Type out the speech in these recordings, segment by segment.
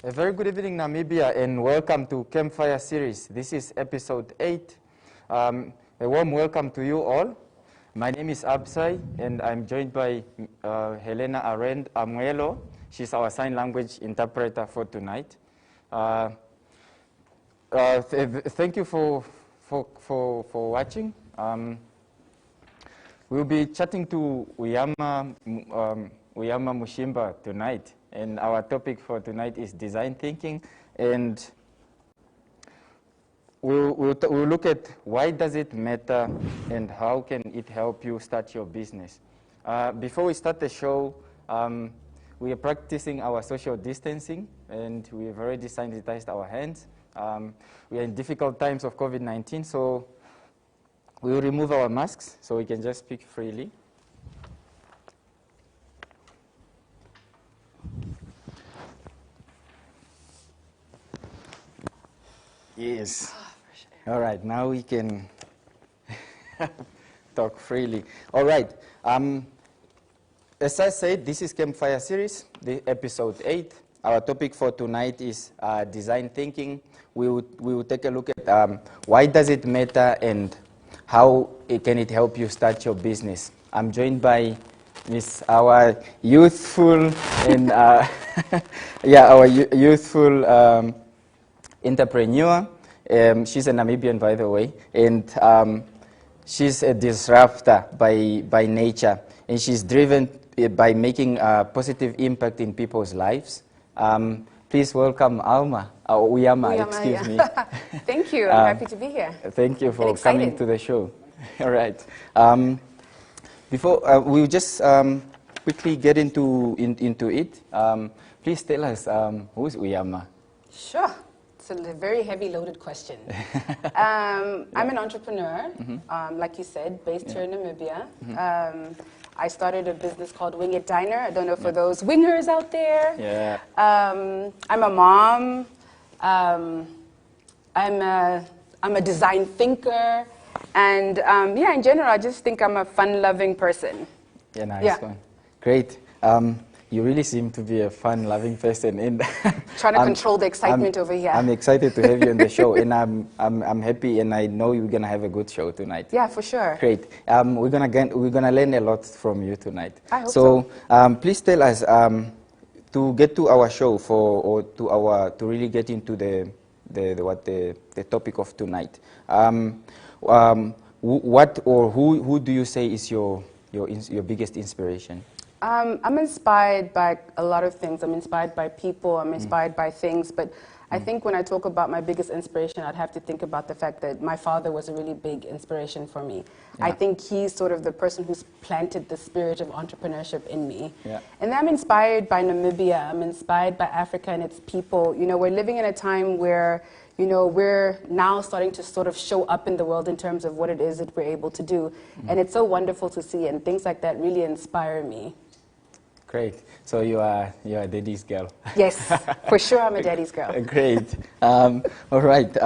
A very good evening, Namibia, and welcome to Campfire Series. This is episode 8. A warm welcome to you all. My name is Absai, and I'm joined by Helena Amuelo. She's our sign language interpreter for tonight. Thank you for watching. We'll be chatting to Ujama Mushimba tonight, and our topic for tonight is design thinking, and we'll look at why does it matter and how can it help you start your business. Before we start the show, we are practicing our social distancing, and we have already sanitized our hands. We are in difficult times of COVID-19, so we will remove our masks so we can just speak freely. Yes. All right, now we can talk freely. All right. As I said, this is Campfire Series, the episode 8. Our topic for tonight is design thinking. We will take a look at why does it matter and how can it help you start your business. I'm joined by our youthful and our youthful entrepreneur. She's a Namibian, by the way, and she's a disruptor by nature, and she's driven by making a positive impact in people's lives. Please welcome Ujama, excuse me. Thank you. I'm happy to be here. Thank you for coming to the show. All right. Before we'll just quickly get into it. Please tell us who's Ujama. Sure. It's a very heavy loaded question. I'm an entrepreneur, like you said, based here in Namibia. I started a business called Wing It Diner. I don't know for those wingers out there. Yeah. I'm a mom. I'm a design thinker, and in general, I just think I'm a fun-loving person. Yeah, nice one. Great. You really seem to be a fun-loving person, and trying to control the excitement over here. I'm excited to have you on the show, and I'm happy, and I know you're gonna have a good show tonight. Yeah, for sure. Great. We're gonna learn a lot from you tonight. I hope so. Please tell us to get to our show to really get into the topic of tonight. What or who do you say is your biggest inspiration? I'm inspired by a lot of things. I'm inspired by people. I'm inspired by things. But I think when I talk about my biggest inspiration, I'd have to think about the fact that my father was a really big inspiration for me. Yeah. I think he's sort of the person who's planted the spirit of entrepreneurship in me. Yeah. And I'm inspired by Namibia. I'm inspired by Africa and its people. You know, we're living in a time where, you know, we're now starting to sort of show up in the world in terms of what it is that we're able to do. And it's so wonderful to see, and things like that really inspire me. Great. So you are a daddy's girl. Yes, for sure I'm a daddy's girl. Great. All right.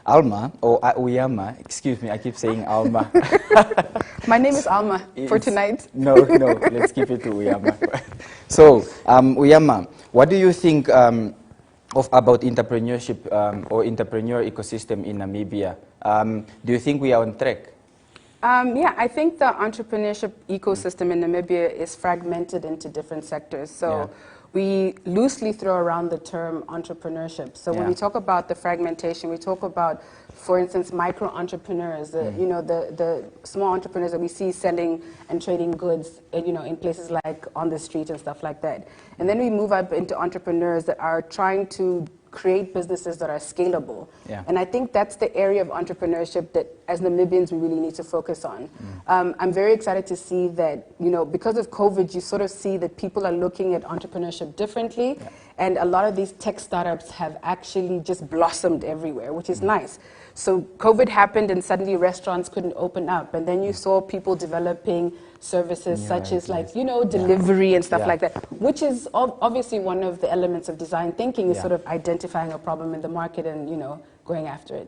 Alma, or Ujama, excuse me, I keep saying Alma. My name is Alma for tonight. No, let's keep it to Ujama. So, Ujama, what do you think about entrepreneurship or entrepreneur ecosystem in Namibia? Do you think we are on track? I think the entrepreneurship ecosystem in Namibia is fragmented into different sectors. So we loosely throw around the term entrepreneurship. So when we talk about the fragmentation, we talk about, for instance, micro entrepreneurs, the small entrepreneurs that we see selling and trading goods, in places like on the street and stuff like that. And then we move up into entrepreneurs that are trying to create businesses that are scalable. Yeah. And I think that's the area of entrepreneurship that as Namibians we really need to focus on. I'm very excited to see that, because of COVID, you sort of see that people are looking at entrepreneurship differently. Yeah. And a lot of these tech startups have actually just blossomed everywhere, which is nice. So COVID happened and suddenly restaurants couldn't open up. And then you saw people developing services such as delivery and stuff like that, which is obviously one of the elements of design thinking is sort of identifying a problem in the market and, going after it.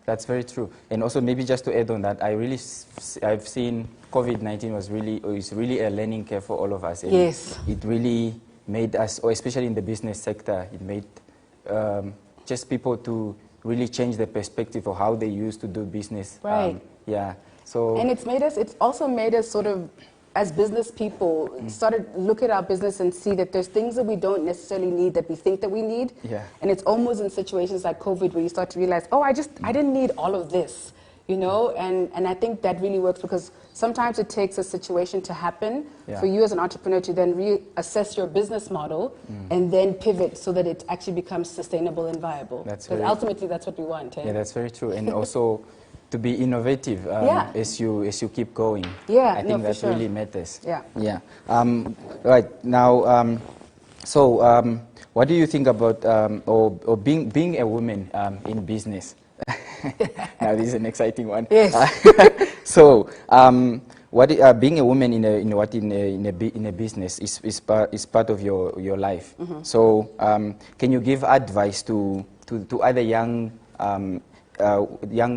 That's very true. And also maybe just to add on that, I've seen COVID-19 is really a learning curve for all of us. And yes. It really made us, or especially in the business sector, it made just people to really change the perspective of how they used to do business. Right. Yeah. So. And it's also made us sort of, as business people, started look at our business and see that there's things that we don't necessarily need that we think that we need. Yeah. And it's almost in situations like COVID where you start to realize, oh, I didn't need all of this, you know? And I think that really works because sometimes it takes a situation to happen for you as an entrepreneur to then reassess your business model and then pivot so that it actually becomes sustainable and viable. Because ultimately that's what we want. Yeah, that's very true. And also, to be innovative as you keep going. Yeah, I think that sure. really matters. Yeah. Yeah. Right now, what do you think about or being a woman in business? Now this is an exciting one. Yes. So, being a woman in a business is part of your life. So, can you give advice to other young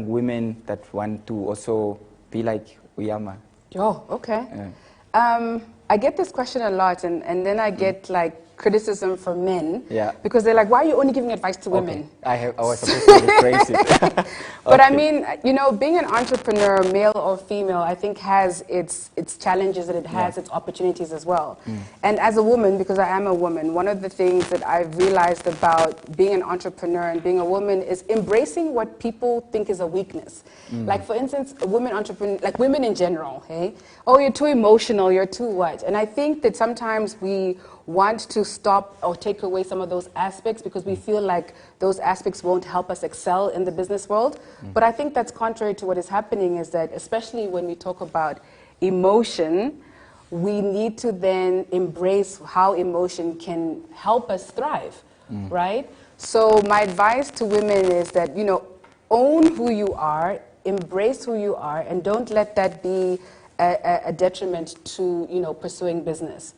women that want to also be like Ujama? Oh, okay. I get this question a lot, and then I get like criticism from men because they're like, why are you only giving advice to women? I was supposed to rephrase it. But I mean, you know, being an entrepreneur, male or female, I think has its challenges and it has its opportunities as well. And as a woman, because I am a woman, one of the things that I've realized about being an entrepreneur and being a woman is embracing what people think is a weakness. Like for instance, a woman entrepreneur, like women in general, hey? Oh, you're too emotional, you're too what? And I think that sometimes we want to stop or take away some of those aspects because we feel like those aspects won't help us excel in the business world. But I think that's contrary to what is happening, is that especially when we talk about emotion, we need to then embrace how emotion can help us thrive, right? So my advice to women is that, you know, own who you are, embrace who you are, and don't let that be a detriment to, you know, pursuing business.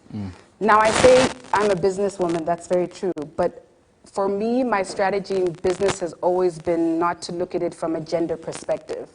Now, I say I'm a businesswoman, that's very true, but for me, my strategy in business has always been not to look at it from a gender perspective.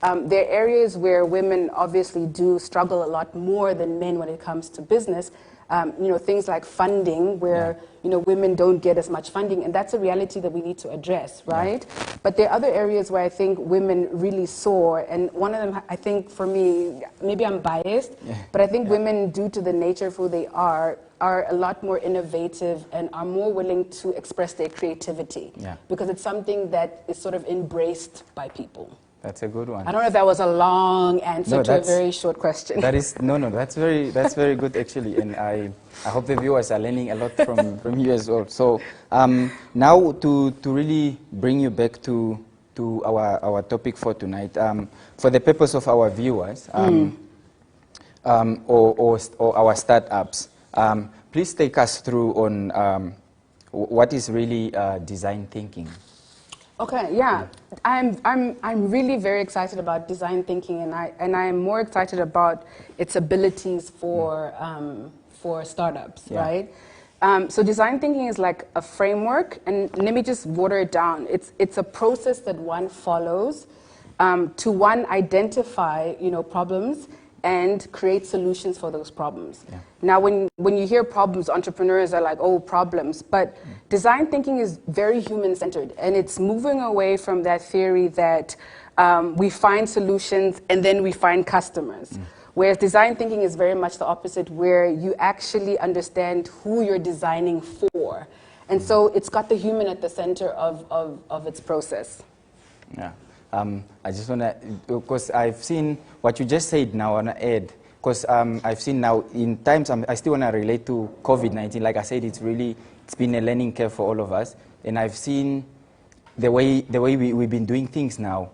There are areas where women obviously do struggle a lot more than men when it comes to business. You know, things like funding, where you know, women don't get as much funding, and that's a reality that we need to address, right? But there are other areas where I think women really soar, and one of them, I think for me, maybe I'm biased, but I think women, due to the nature of who they are a lot more innovative and are more willing to express their creativity, because it's something that is sort of embraced by people. That's a good one. I don't know if that was a long answer to a very short question. That is that's very good actually, and I hope the viewers are learning a lot from you as well. So now to really bring you back to our topic for tonight, for the purpose of our viewers or our startups, please take us through on what is really design thinking. Okay, yeah, I'm really very excited about design thinking, and I am more excited about its abilities for startups, right? So design thinking is like a framework, and let me just water it down. It's a process that one follows to one identify, you know, problems and create solutions for those problems. Now, when you hear problems, entrepreneurs are like, oh, problems. But design thinking is very human-centered, and it's moving away from that theory that we find solutions and then we find customers. Whereas design thinking is very much the opposite, where you actually understand who you're designing for. And so it's got the human at the center of its process. Yeah. I just want to, because I've seen what you just said now on the ad, because I've seen now in times, I still want to relate to COVID-19. Like I said, it's been a learning curve for all of us. And I've seen the way we've been doing things now.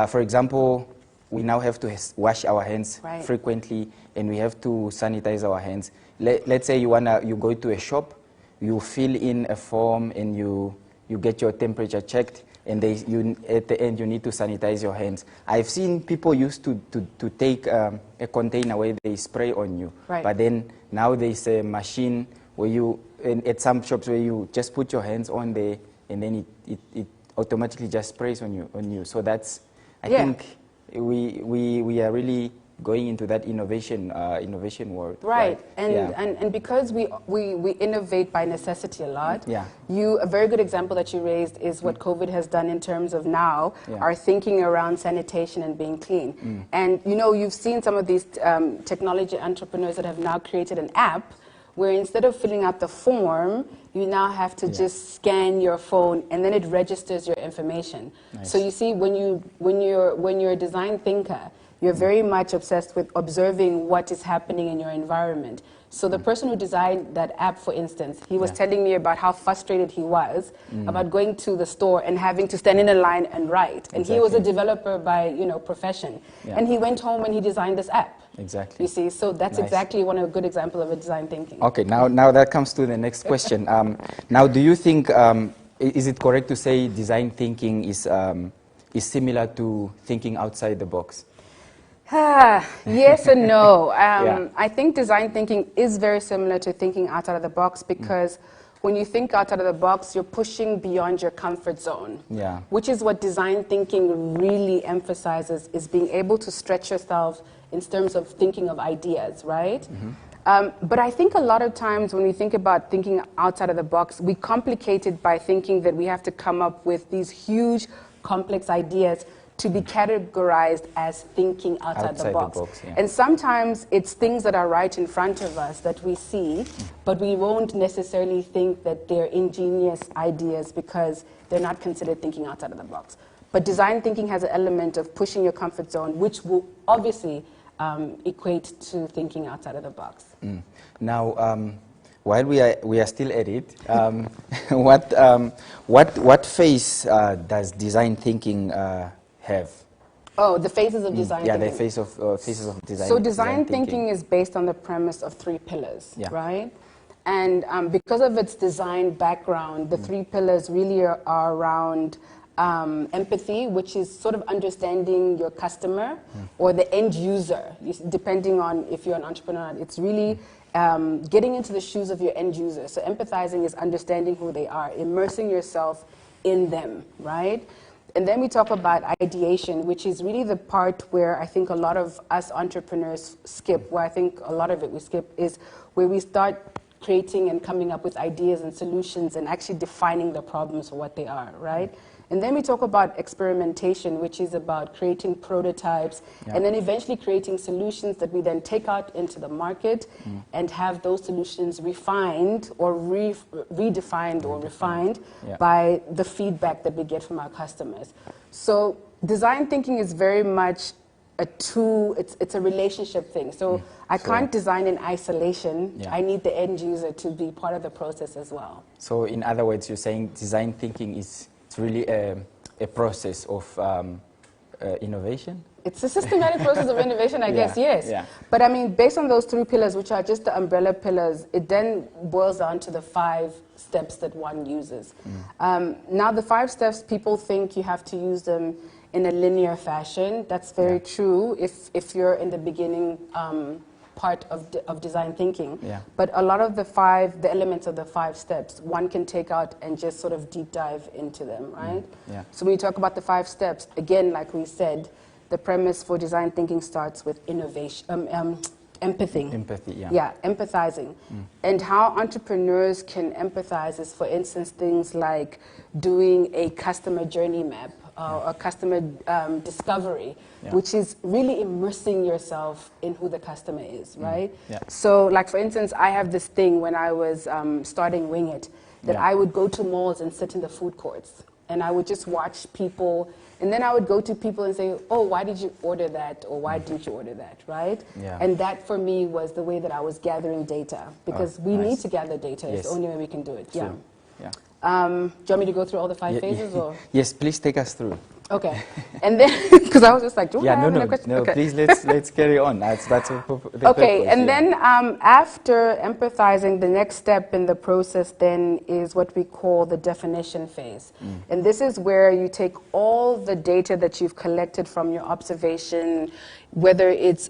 For example, we now have to wash our hands frequently, and we have to sanitize our hands. Let's say you go to a shop, you fill in a form, and you get your temperature checked, and at the end you need to sanitize your hands. I've seen people used to take a container where they spray on you, but then now there's a machine where at some shops where you just put your hands on there, and then it automatically just sprays on you. So that's, I think we are really going into that innovation world. Right, and because we innovate by necessity a lot, a very good example that you raised is what COVID has done in terms of now our thinking around sanitation and being clean. And you've seen some of these technology entrepreneurs that have now created an app where instead of filling out the form, you now have to just scan your phone and then it registers your information. Nice. So you see, when you're a design thinker, you're very much obsessed with observing what is happening in your environment. So the person who designed that app, for instance, he was telling me about how frustrated he was about going to the store and having to stand in a line and write. And he was a developer by profession. And he went home and he designed this app. Exactly. You see, so that's exactly a good example of a design thinking. Okay, now that comes to the next question. Now, do you think, is it correct to say design thinking is similar to thinking outside the box? Yes and no. I think design thinking is very similar to thinking outside of the box because when you think outside of the box, you're pushing beyond your comfort zone, which is what design thinking really emphasizes, is being able to stretch yourself in terms of thinking of ideas, right? But I think a lot of times when we think about thinking outside of the box, we complicate it by thinking that we have to come up with these huge, complex ideas to be categorized as thinking outside the box. And sometimes it's things that are right in front of us that we see, but we won't necessarily think that they're ingenious ideas because they're not considered thinking outside of the box. But design thinking has an element of pushing your comfort zone, which will obviously equate to thinking outside of the box. Now, while we are still at it, what phase does design thinking have? Oh, the phases of design thinking. Yeah, the phases of design. So design thinking is based on the premise of 3 pillars, right? And because of its design background, the 3 pillars really are around empathy, which is sort of understanding your customer or the end user, depending on if you're an entrepreneur. It's really getting into the shoes of your end user. So empathizing is understanding who they are, immersing yourself in them, right? And then we talk about ideation, which is really the part where I think a lot of us entrepreneurs skip, where I think a lot of it we skip, is where we start creating and coming up with ideas and solutions and actually defining the problems for what they are, right? And then we talk about experimentation, which is about creating prototypes and then eventually creating solutions that we then take out into the market and have those solutions refined or redefined or refined by the feedback that we get from our customers. So design thinking is very much it's a relationship thing. So I can't design in isolation. I need the end user to be part of the process as well. So in other words, you're saying design thinking is really a process of innovation? It's a systematic process of innovation, I guess, yes. But I mean, based on those 3 pillars, which are just the umbrella pillars, it then boils down to the 5 steps that one uses. Now, the 5 steps, people think you have to use them in a linear fashion. That's very true if you're in the beginning part of design thinking. But a lot of the elements of the 5 steps, one can take out and just sort of deep dive into them, right? So when you talk about the 5 steps, again, like we said, the premise for design thinking starts with innovation, empathy. Empathizing. And how entrepreneurs can empathize is, for instance, things like doing a customer journey map, a customer discovery, which is really immersing yourself in who the customer is, right? So, like, for instance, I have this thing when I was starting Wing It, that I would go to malls and sit in the food courts, and I would just watch people, and then I would go to people and say, oh, why did you order that, or why didn't you order that, right? And that, for me, was the way that I was gathering data, because we need to gather data. It's the only way we can do it. Do you want me to go through all the 5 phases? Or? Yes, please take us through. Okay. And then, because I was just like, do I have a question? No, please, let's carry on. That's the okay, and then after empathizing, the next step in the process then is what we call the definition phase. And this is where you take all the data that you've collected from your observation, whether it's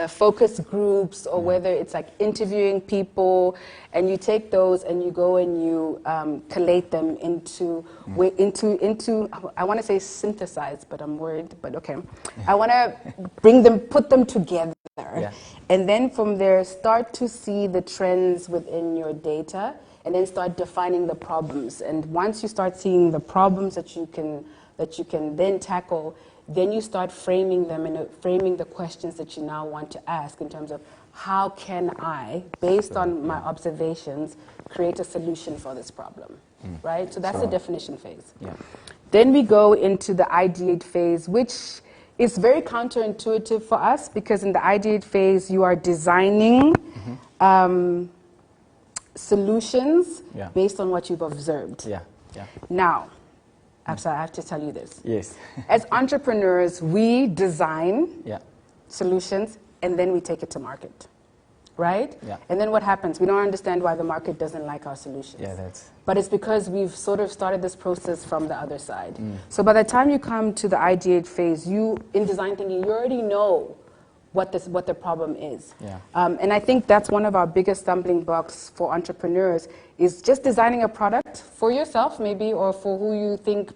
focus groups, or whether it's like interviewing people, and you take those and you go and you collate them into I want to say synthesize, but I'm worried, but okay. I want to put them together, and then from there start to see the trends within your data, and then start defining the problems. And once you start seeing the problems that you can then tackle, then you start framing them and framing the questions that you now want to ask in terms of how can I, based on my observations, create a solution for this problem, right? So that's the definition phase. Yeah. Then we go into the ideate phase, which is very counterintuitive for us, because in the ideate phase, you are designing solutions based on what you've observed. Now, I have to tell you this. Yes. As entrepreneurs, we design solutions and then we take it to market, right? And then what happens? We don't understand why the market doesn't like our solutions. But it's because we've sort of started this process from the other side. So by the time you come to the ideate phase, in design thinking, you already know what the problem is. And I think that's one of our biggest stumbling blocks for entrepreneurs, is just designing a product for yourself maybe, or for who you think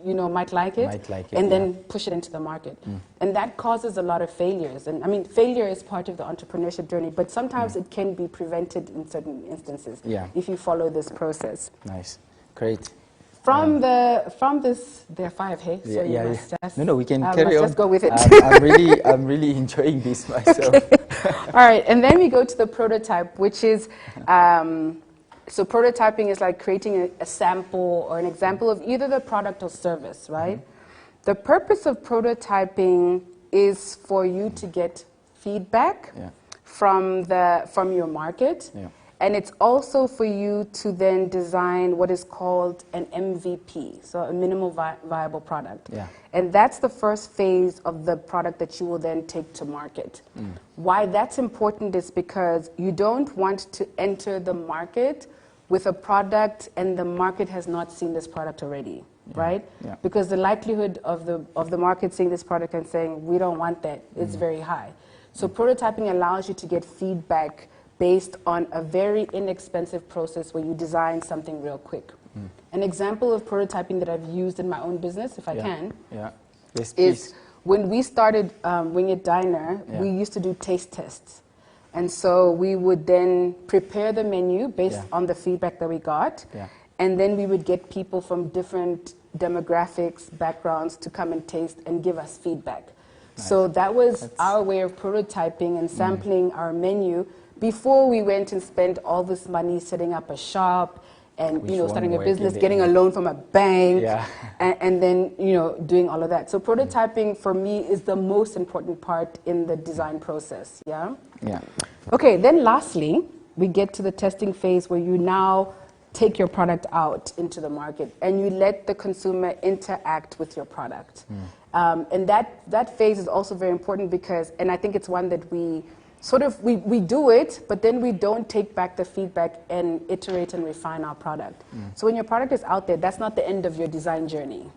might like it, and then push it into the market. And that causes a lot of failures. And I mean, failure is part of the entrepreneurship journey, but sometimes it can be prevented in certain instances if you follow this process. Nice. Great. From this, there are 5, hey? So No, we can carry on. Let's go with it. I'm really enjoying this myself. All right, and then we go to the prototype, which is, so prototyping is like creating a sample or an example of either the product or service, right? The purpose of prototyping is for you to get feedback from your market. And it's also for you to then design what is called an MVP, so a minimal viable product. And that's the first phase of the product that you will then take to market. Why that's important is because you don't want to enter the market with a product and the market has not seen this product already, right? Because the likelihood of the market seeing this product and saying, we don't want that, is very high. So prototyping allows you to get feedback based on a very inexpensive process where you design something real quick. An example of prototyping that I've used in my own business, if I can, is when we started Wing It Diner, we used to do taste tests. And so we would then prepare the menu based on the feedback that we got, and then we would get people from different demographics, backgrounds to come and taste and give us feedback. So that was our way of prototyping and sampling our menu before we went and spent all this money setting up a shop and starting a business, getting a loan from a bank, and then doing all of that. So prototyping for me is the most important part in the design process. Okay, then lastly, we get to the testing phase where you now take your product out into the market and you let the consumer interact with your product. And that phase is also very important because, and I think it's one that we we do it, but then we don't take back the feedback and iterate and refine our product. So when your product is out there, that's not the end of your design journey,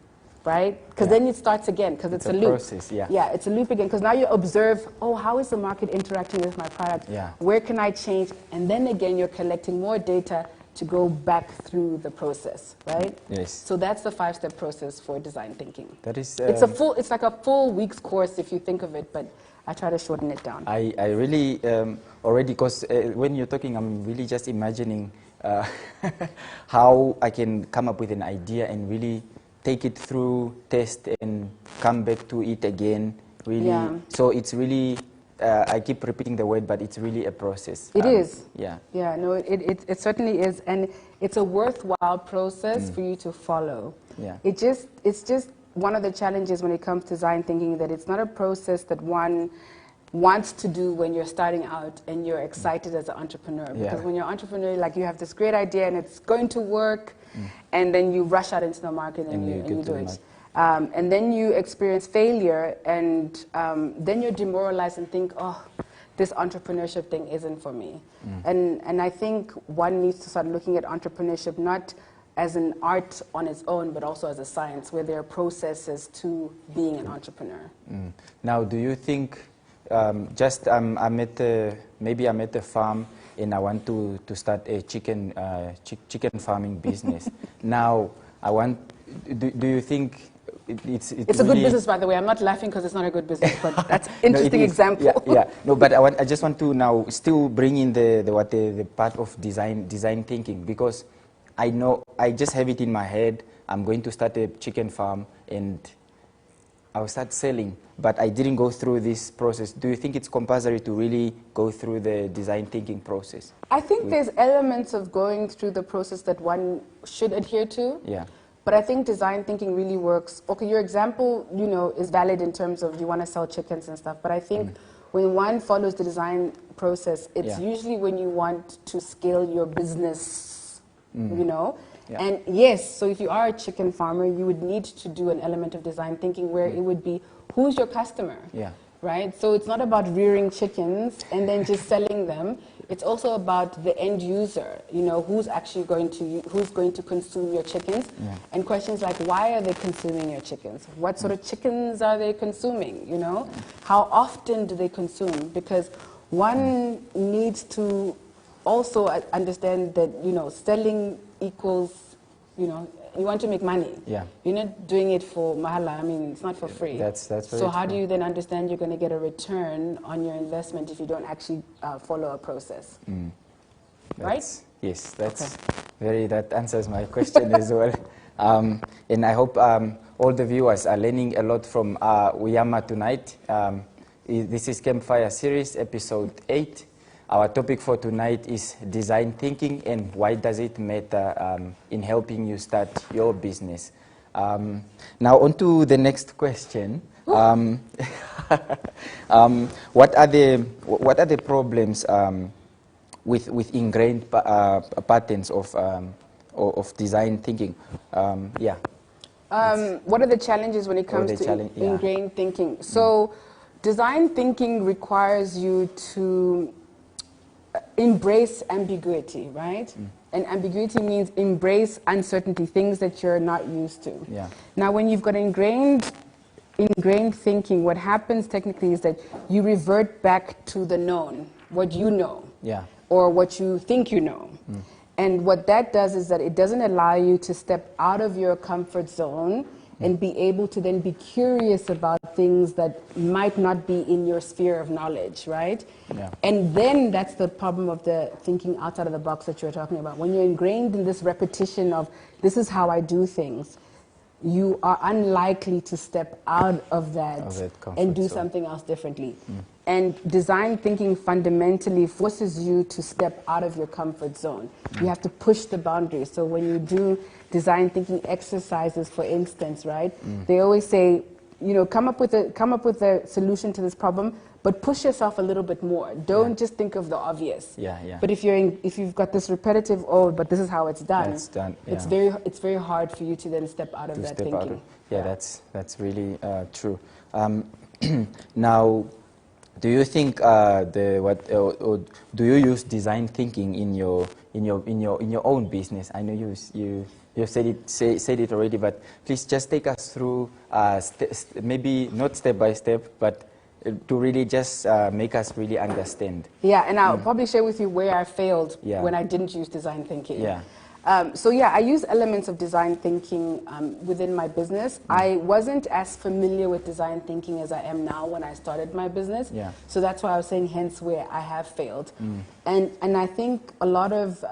right? Because then it starts again, because it's a loop. Process, it's a loop again, because now you observe, how is the market interacting with my product? Where can I change? And then again, you're collecting more data to go back through the process, right? So that's the 5-step process for design thinking. That is. It's like a full week's course if you think of it, but I try to shorten it down. I really already, because when you're talking, I'm really just imagining how I can come up with an idea and really take it through, test, and come back to it again. Really, so it's really. I keep repeating the word, but it's really a process. It is. No, it certainly is, and it's a worthwhile process for you to follow. It's just one of the challenges when it comes to design thinking, that it's not a process that one wants to do when you're starting out and you're excited as an entrepreneur. Because when you're an entrepreneur, like, you have this great idea and it's going to work, and then you rush out into the market and you do it. And then you experience failure, and then you're demoralized and think, this entrepreneurship thing isn't for me. And I think one needs to start looking at entrepreneurship not as an art on its own, but also as a science, where there are processes to being an entrepreneur. Now, do you think I'm at maybe I'm at a farm and I want to start a chicken farming business. Now, do you think it's a really good business, by the way? I'm not laughing because it's not a good business, but that's an interesting example. Yeah. No, but I just want to now still bring in the part of design thinking, because I just have it in my head. I'm going to start a chicken farm and I'll start selling, but I didn't go through this process. Do you think it's compulsory to really go through the design thinking process? I think there's elements of going through the process that one should adhere to. Yeah. But I think design thinking really works. Okay, your example, is valid in terms of you want to sell chickens and stuff. But I think when one follows the design process, it's usually when you want to scale your business, Yeah. And yes, so if you are a chicken farmer, you would need to do an element of design thinking where it would be, who's your customer? Yeah. Right? So it's not about rearing chickens and then just selling them. It's also about the end user, who's actually going to consume your chickens. Yeah. And questions like, why are they consuming your chickens? What sort of chickens are they consuming, How often do they consume? Because one needs to also understand that, selling equals, you want to make money. Yeah. You're not doing it for mahala. I mean, it's not for free. That's very So how true. do you then understand you're going to get a return on your investment if you don't actually follow a process? Right? Yes, that answers my question as well. And I hope all the viewers are learning a lot from Ujama tonight. This is Campfire Series, episode 8. Our topic for tonight is design thinking and why does it matter in helping you start your business. Now on to the next question. What are the problems with ingrained patterns of design thinking? What are the challenges when it comes to ingrained thinking? So design thinking requires you to embrace ambiguity, right? And ambiguity means embrace uncertainty, things that you're not used to. Yeah. Now, when you've got ingrained thinking, what happens technically is that you revert back to the known, what you know, or what you think you know. And what that does is that it doesn't allow you to step out of your comfort zone and be able to then be curious about things that might not be in your sphere of knowledge, right? Yeah. And then that's the problem of the thinking outside of the box that you're talking about. When you're ingrained in this repetition of, this is how I do things, you are unlikely to step out of that and do something else differently. And design thinking fundamentally forces you to step out of your comfort zone. You have to push the boundaries. So when you do design thinking exercises, for instance, right, they always say, come up with a solution to this problem, but push yourself a little bit more. Don't just think of the obvious. But if you've got this repetitive, but this is how it's done. It's very hard for you to then step out of that thinking. That's really true. Now, do you think do you use design thinking in your own business? I know you said it already, but please just take us through maybe not step by step, but to really just make us really understand. Yeah, and I'll probably share with you where I failed when I didn't use design thinking. Yeah. I use elements of design thinking within my business. I wasn't as familiar with design thinking as I am now when I started my business. Yeah. So that's why I was saying hence where I have failed. And I think a lot of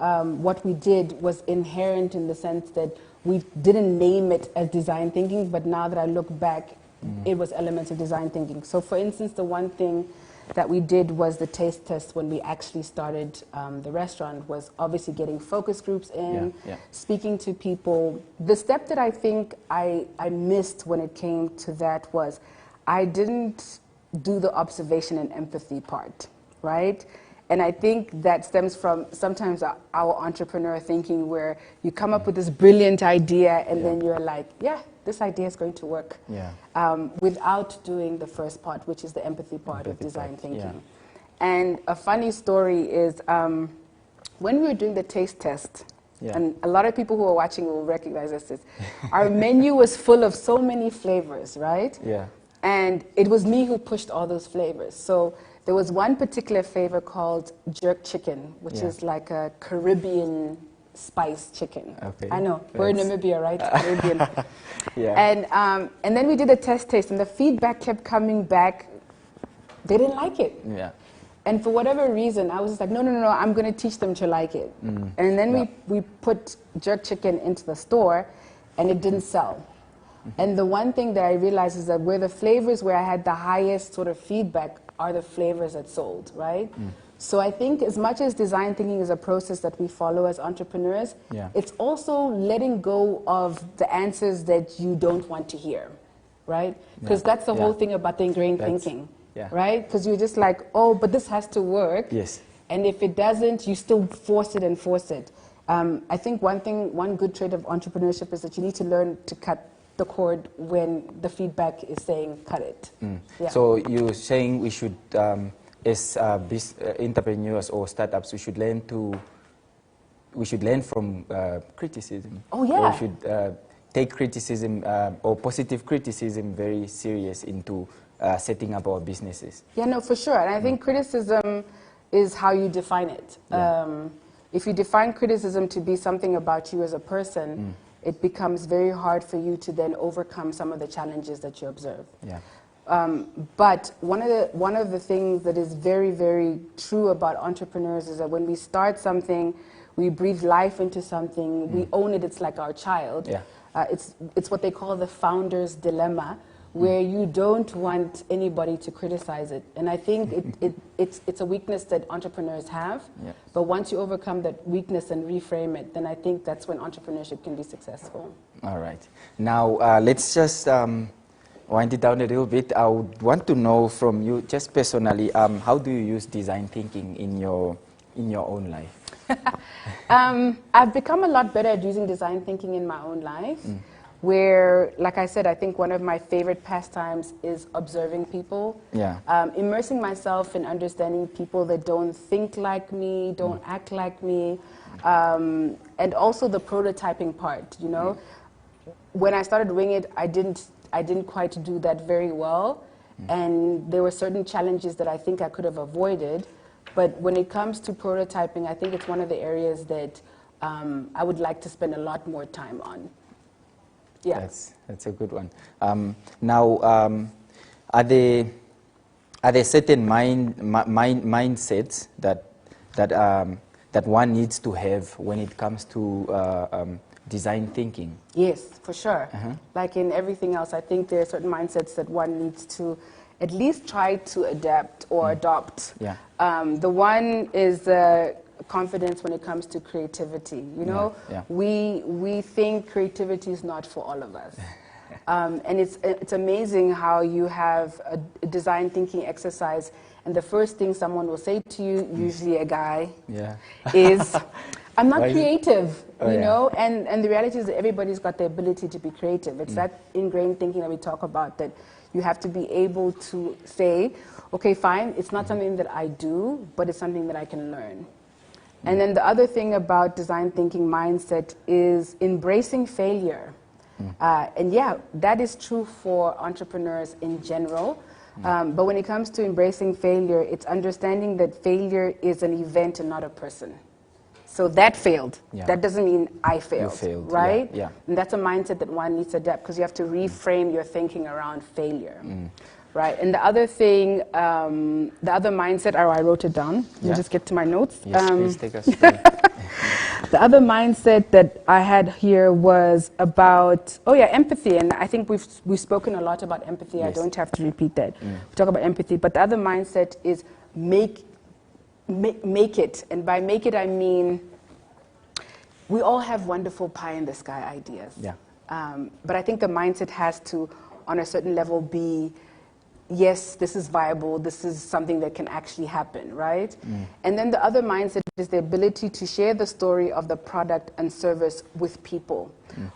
what we did was inherent in the sense that we didn't name it as design thinking, but now that I look back, it was elements of design thinking. So for instance, the one thing that we did was the taste test when we actually started the restaurant, was obviously getting focus groups in, speaking to people. The step that I think I missed when it came to that was I didn't do the observation and empathy part, right? And I think that stems from sometimes our entrepreneur thinking, where you come up with this brilliant idea and then you're like, this idea is going to work, without doing the first part, which is the empathy part of design thinking. And a funny story is when we were doing the taste test, and a lot of people who are watching will recognize this, our menu was full of so many flavors, right? Yeah. And it was me who pushed all those flavors. So there was one particular flavor called jerk chicken, which is like a Caribbean spice chicken. Okay. I know, we're in Namibia, right? Caribbean. Yeah. And then we did a test taste, and the feedback kept coming back. They didn't like it. Yeah. And for whatever reason, I was just like, no, I'm going to teach them to like it. And then we put jerk chicken into the store, and it didn't sell. And the one thing that I realized is that where the flavors where I had the highest sort of feedback are the flavors that sold, right? So I think as much as design thinking is a process that we follow as entrepreneurs, it's also letting go of the answers that you don't want to hear, right? Because that's the whole thing about the ingrained thinking, right? Because you're just like, oh, but this has to work. Yes. And if it doesn't, you still force it and force it. I think one good trait of entrepreneurship is that you need to learn to cut the cord when the feedback is saying cut it. Yeah. So you're saying we should, as entrepreneurs or startups, we should learn from criticism. Oh yeah. Or we should take criticism or positive criticism very serious into setting up our businesses. Yeah, no, for sure. And I think criticism is how you define it. If you define criticism to be something about you as a person, it becomes very hard for you to then overcome some of the challenges that you observe. Yeah. But one of the things that is very, very true about entrepreneurs is that when we start something, we breathe life into something, we own it, it's like our child. Yeah. It's what they call the founder's dilemma, where you don't want anybody to criticize it. And I think it's a weakness that entrepreneurs have. Yeah. But once you overcome that weakness and reframe it, then I think that's when entrepreneurship can be successful. All right. Now, let's just wind it down a little bit. I would want to know from you, just personally, how do you use design thinking in your own life? I've become a lot better at using design thinking in my own life. Where, like I said, I think one of my favorite pastimes is observing people. Yeah. Immersing myself in understanding people that don't think like me, don't act like me, and also the prototyping part, you know. When I started Wing It, I didn't quite do that very well, and there were certain challenges that I think I could have avoided. But when it comes to prototyping, I think it's one of the areas that I would like to spend a lot more time on. Yeah. That's a good one. Now, are there certain mindsets that one needs to have when it comes to design thinking? Yes, for sure. Like in everything else, I think there are certain mindsets that one needs to at least try to adapt or adopt. Yeah. The one is confidence when it comes to creativity. You know, we think creativity is not for all of us. And it's amazing how you have a design thinking exercise, and the first thing someone will say to you, usually a guy, is, I'm not creative, you know? And the reality is that everybody's got the ability to be creative. It's that ingrained thinking that we talk about, that you have to be able to say, okay, fine, it's not something that I do, but it's something that I can learn. And then the other thing about design thinking mindset is embracing failure. And yeah, that is true for entrepreneurs in general. But when it comes to embracing failure, it's understanding that failure is an event and not a person. So that failed. That doesn't mean I failed, you failed, right? And that's a mindset that one needs to adapt, because you have to reframe your thinking around failure. Right, and the other thing, the other mindset, I wrote it down. Let me just get to my notes. Yes, please take us through. The other mindset that I had here was about, empathy. And I think we've spoken a lot about empathy. Yes. I don't have to repeat that. We talk about empathy. But the other mindset is make it. And by make it, I mean, we all have wonderful pie in the sky ideas. Yeah. But I think the mindset has to, on a certain level, be, yes, this is viable, this is something that can actually happen, right? And then the other mindset is the ability to share the story of the product and service with people.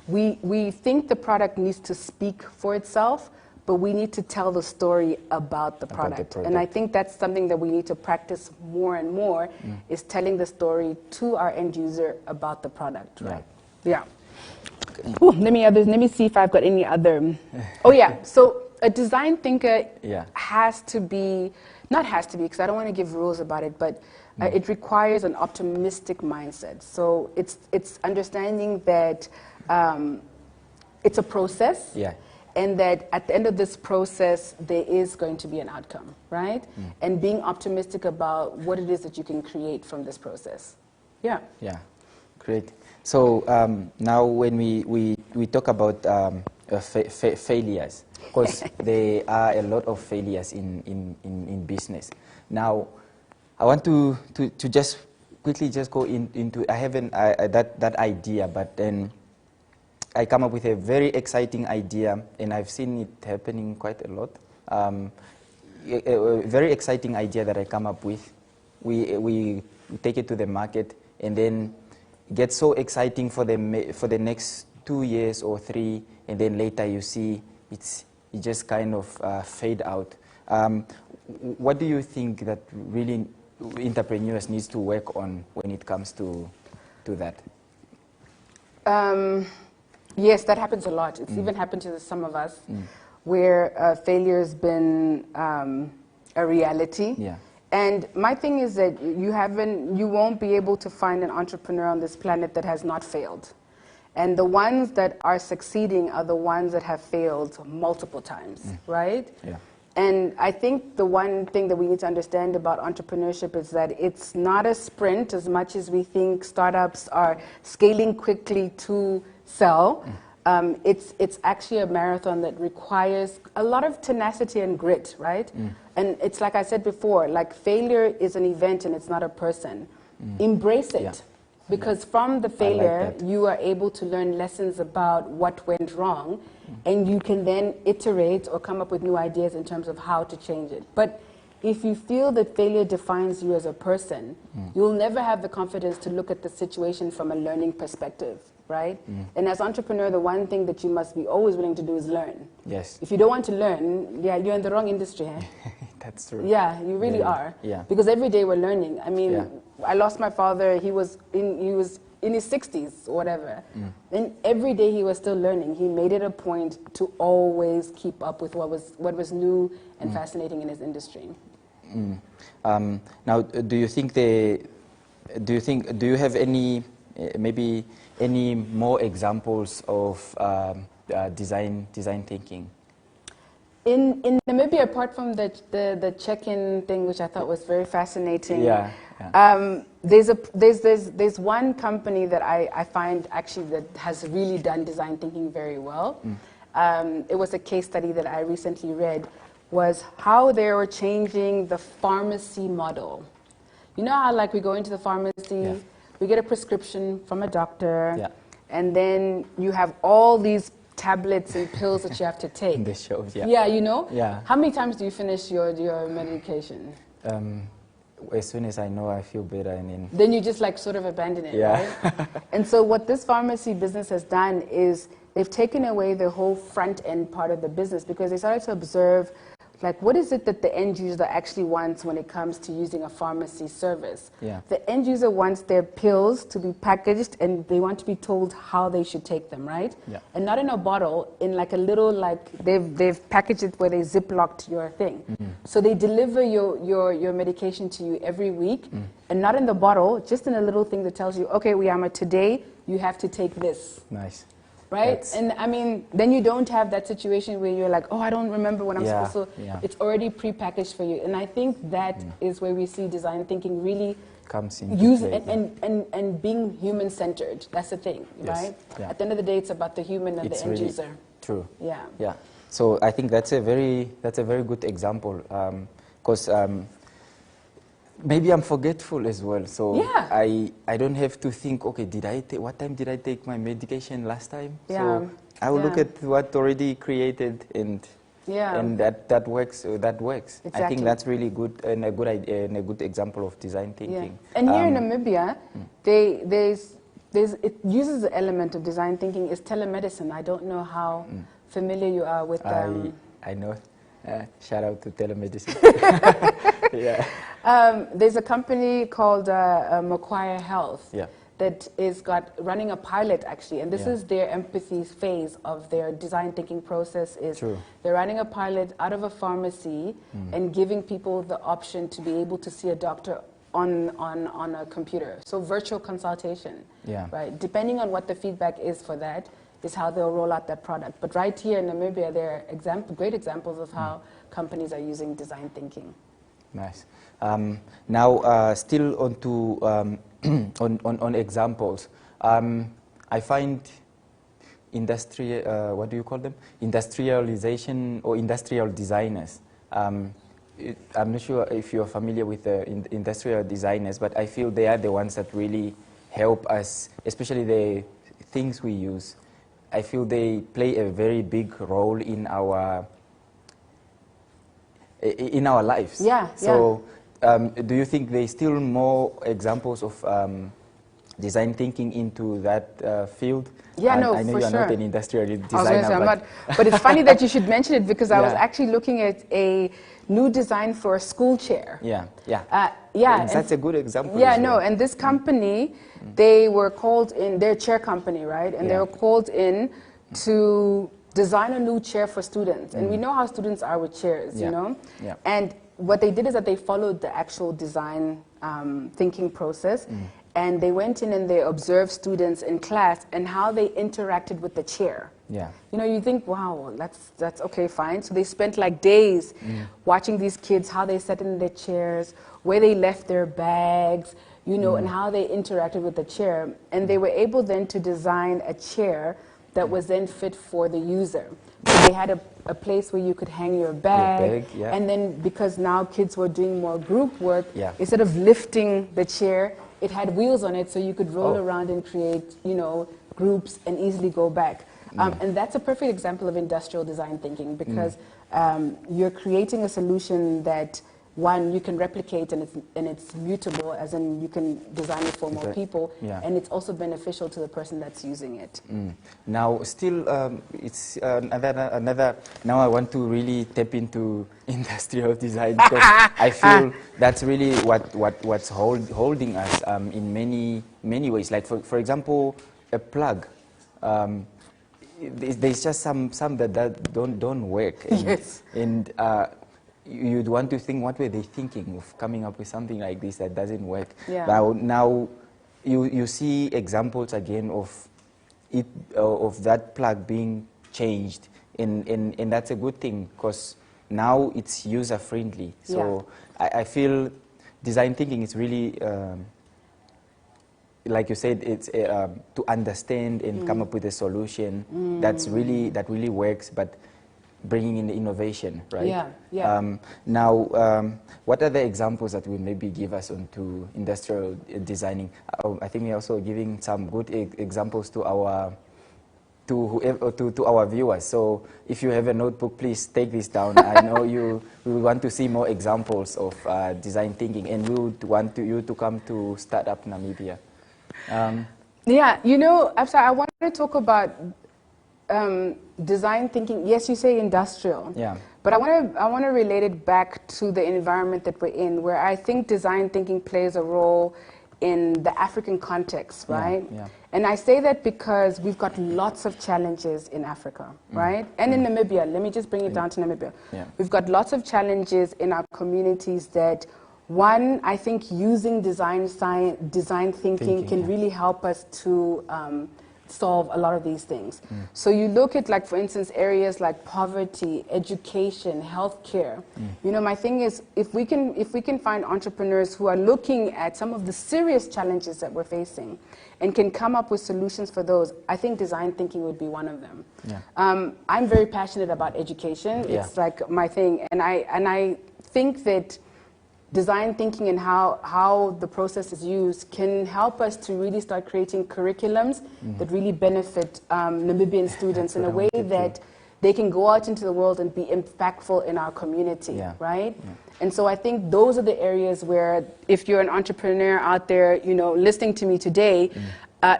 We think the product needs to speak for itself, but we need to tell the story about the product. And I think that's something that we need to practice more and more, is telling the story to our end user about the product, right? Yeah. Ooh, let me see if I've got any other. So a design thinker has to be, not has to be, because I don't want to give rules about it, but it requires an optimistic mindset. So it's understanding that it's a process, and that at the end of this process, there is going to be an outcome, right? And being optimistic about what it is that you can create from this process. Yeah. Yeah, great. So now when we talk about failures, because there are a lot of failures in business. Now, I want to just quickly just go into, I haven't that idea, but then I come up with a very exciting idea, and I've seen it happening quite a lot. A very exciting idea that I come up with. We take it to the market, and then get so exciting for the next 2 years or 3, and then later you see it just kind of fade out. What do you think that really entrepreneurs needs to work on when it comes to that? Yes, that happens a lot. It's even happened to some of us, where failure has been a reality. Yeah. And my thing is that you won't be able to find an entrepreneur on this planet that has not failed. And the ones that are succeeding are the ones that have failed multiple times, right? Yeah. And I think the one thing that we need to understand about entrepreneurship is that it's not a sprint as much as we think startups are scaling quickly to sell. It's actually a marathon that requires a lot of tenacity and grit, right? And it's like I said before, like failure is an event and it's not a person. Embrace it. Yeah. Because from the failure, you are able to learn lessons about what went wrong, and you can then iterate or come up with new ideas in terms of how to change it. But if you feel that failure defines you as a person, you'll never have the confidence to look at the situation from a learning perspective, right? And as an entrepreneur, the one thing that you must be always willing to do is learn. Yes. If you don't want to learn, you're in the wrong industry. Eh? That's true. Yeah, you really are. Yeah. Because every day we're learning. I mean, I lost my father. He was in his 60s or whatever. And every day he was still learning. He made it a point to always keep up with what was new and fascinating in his industry. Now, do you have any maybe any more examples of design thinking? In Namibia, apart from the check-in thing, which I thought was very fascinating, there's one company that I find actually that has really done design thinking very well. It was a case study that I recently read, was how they were changing the pharmacy model. You know how like we go into the pharmacy, we get a prescription from a doctor, and then you have all these tablets and pills that you have to take. The shelves, Yeah, you know? Yeah. How many times do you finish your medication? As soon as I know I feel better, and then you just like sort of abandon it, right? And so what this pharmacy business has done is they've taken away the whole front end part of the business, because they started to observe like what is it that the end user actually wants when it comes to using a pharmacy service. The end user wants their pills to be packaged, and they want to be told how they should take them, right? And not in a bottle, in like a little, like they've packaged it where they ziplocked your thing. So they deliver your medication to you every week, and not in the bottle, just in a little thing that tells you, okay, Ujama, today you have to take this. Nice. Right? And I mean, then you don't have that situation where you're like, oh, I don't remember what I'm supposed to. It's already pre-packaged for you. And I think that is where we see design thinking really comes in. And being human-centered. That's the thing, right? At the end of the day, it's about the human and the end user. True. Yeah. So I think that's a very good example, because maybe I'm forgetful as well, so I don't have to think, okay, what time did I take my medication last time? So I will look at what already created, and that works. Exactly. I think that's really good, and a good idea, and a good example of design thinking. And here in Namibia, it uses the element of design thinking is telemedicine. I don't know how familiar you are with them. I know. Shout out to telemedicine. There's a company called Macquarie Health that is running a pilot actually, and this is their empathy phase of their design thinking process. They're running a pilot out of a pharmacy and giving people the option to be able to see a doctor on a computer. So virtual consultation, right? Depending on what the feedback is for that, is how they'll roll out that product. But right here in Namibia, there are great examples of how companies are using design thinking. Nice. Now, still onto on examples. I find what do you call them? Industrialization or industrial designers. I'm not sure if you're familiar with the industrial designers, but I feel they are the ones that really help us, especially the things we use. I feel they play a very big role in our lives. So, do you think there's still more examples of design thinking into that field? Yeah, I know you're not an industrial designer. But it's funny that you should mention it, because I was actually looking at a new design for a school chair. And that's a good example. And this company, they were called in, their chair company, right? And they were called in to design a new chair for students. And we know how students are with chairs, you know? And what they did is that they followed the actual design thinking process. And they went in and they observed students in class and how they interacted with the chair. You know, you think, wow, that's okay, fine. So they spent like days watching these kids, how they sat in their chairs, where they left their bags, you know, and how they interacted with the chair. And they were able then to design a chair that was then fit for the user. So they had a place where you could hang your bag. And then because now kids were doing more group work, instead of lifting the chair, it had wheels on it so you could roll around and create, you know, groups and easily go back. And that's a perfect example of industrial design thinking, because you're creating a solution that, one, you can replicate and it's mutable, as in you can design it for more people, and it's also beneficial to the person that's using it. Now, still, it's another. Now, I want to really tap into industrial design, because I feel that's really what's holding us in many ways. Like for example, a plug. There's just some that don't work. And you'd want to think, what were they thinking of coming up with something like this that doesn't work? Now you see examples again of that plug being changed, and that's a good thing, because now it's user friendly. So I feel design thinking is really like you said, it's to understand and come up with a solution that really works, but bringing in the innovation, right? Now, what are the examples that will maybe give us onto industrial designing? I think we're also giving some good examples to our viewers. So if you have a notebook, please take this down. I know we want to see more examples of design thinking, and we would want you to come to Startup Namibia. You know, I want to talk about design thinking. Yes, you say industrial. But I want to relate it back to the environment that we're in, where I think design thinking plays a role in the African context, right? And I say that because we've got lots of challenges in Africa, right? And in Namibia. Let me just bring it down to Namibia. We've got lots of challenges in our communities that, one, I think using design thinking can really help us to solve a lot of these things. So you look at, like, for instance, areas like poverty, education, healthcare. You know, my thing is, if we can find entrepreneurs who are looking at some of the serious challenges that we're facing and can come up with solutions for those, I think design thinking would be one of them. I'm very passionate about education. It's like my thing, and I think that design thinking and how the process is used can help us to really start creating curriculums that really benefit Namibian students in a way that they can go out into the world and be impactful in our community, right? And so I think those are the areas where, if you're an entrepreneur out there, you know, listening to me today,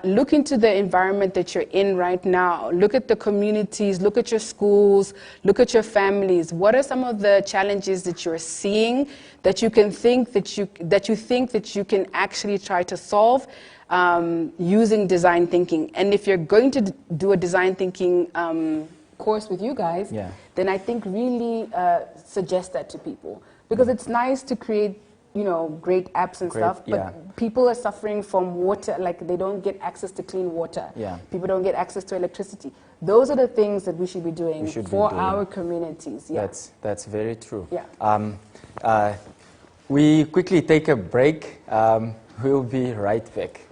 look into the environment that you're in right now. Look at the communities, look at your schools, look at your families. What are some of the challenges that you're seeing that you can think that you can actually try to solve using design thinking? And if you're going to do a design thinking course with you guys, then I think really suggest that to people, because it's nice to create, you know, great apps and stuff, but people are suffering from water, like they don't get access to clean water. People don't get access to electricity. Those are the things that we should be doing for our communities. That's very true. We quickly take a break. We'll be right back.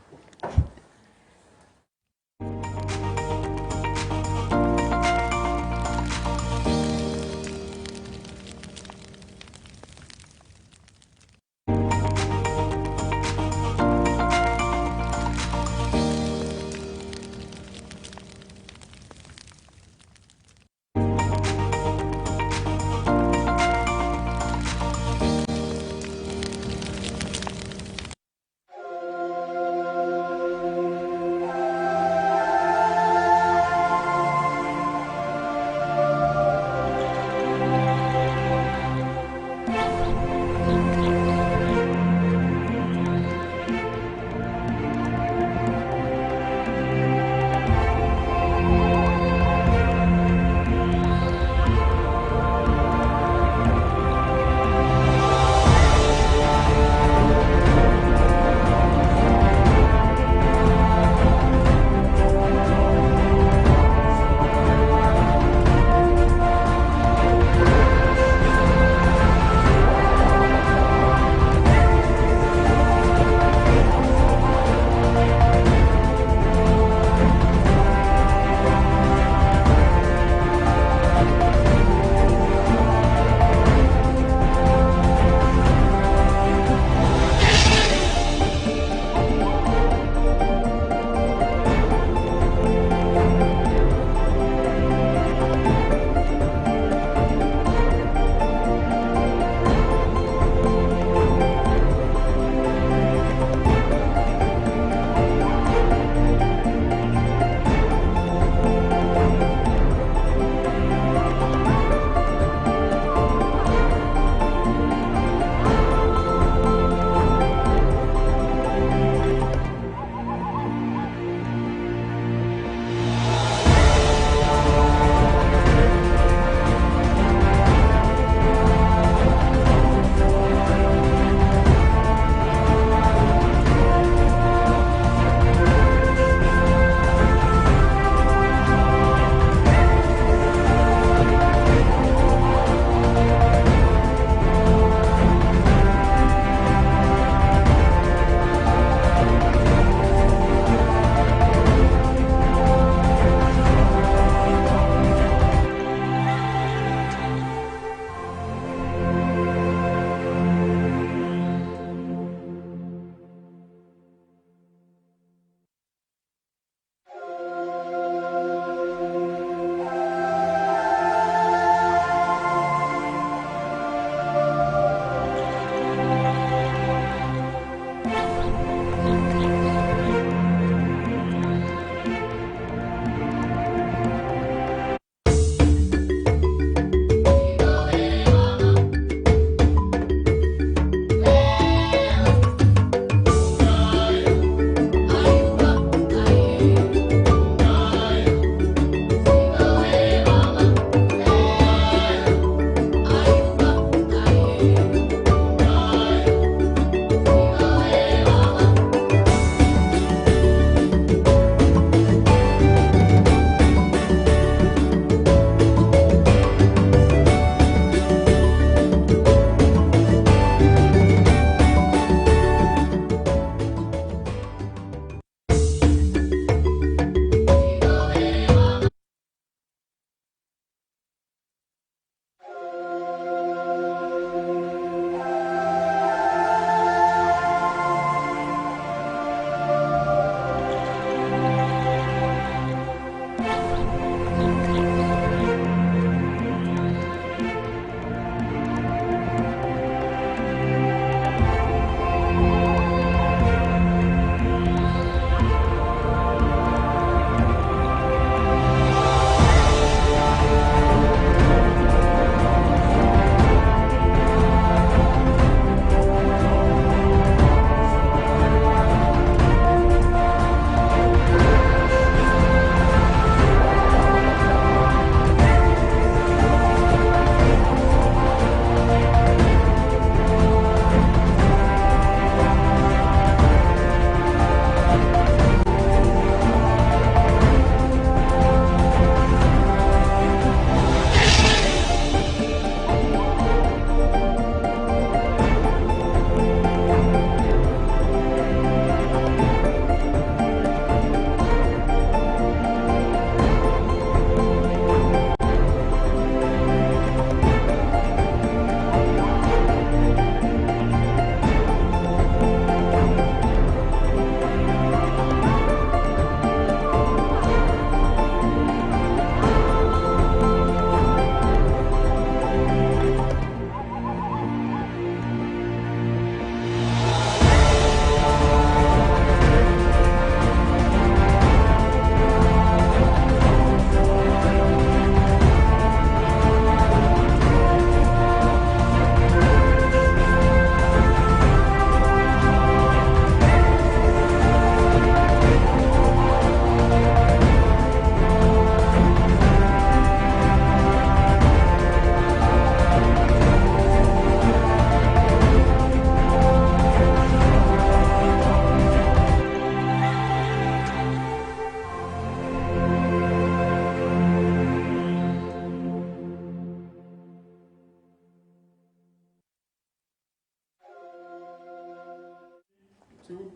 2.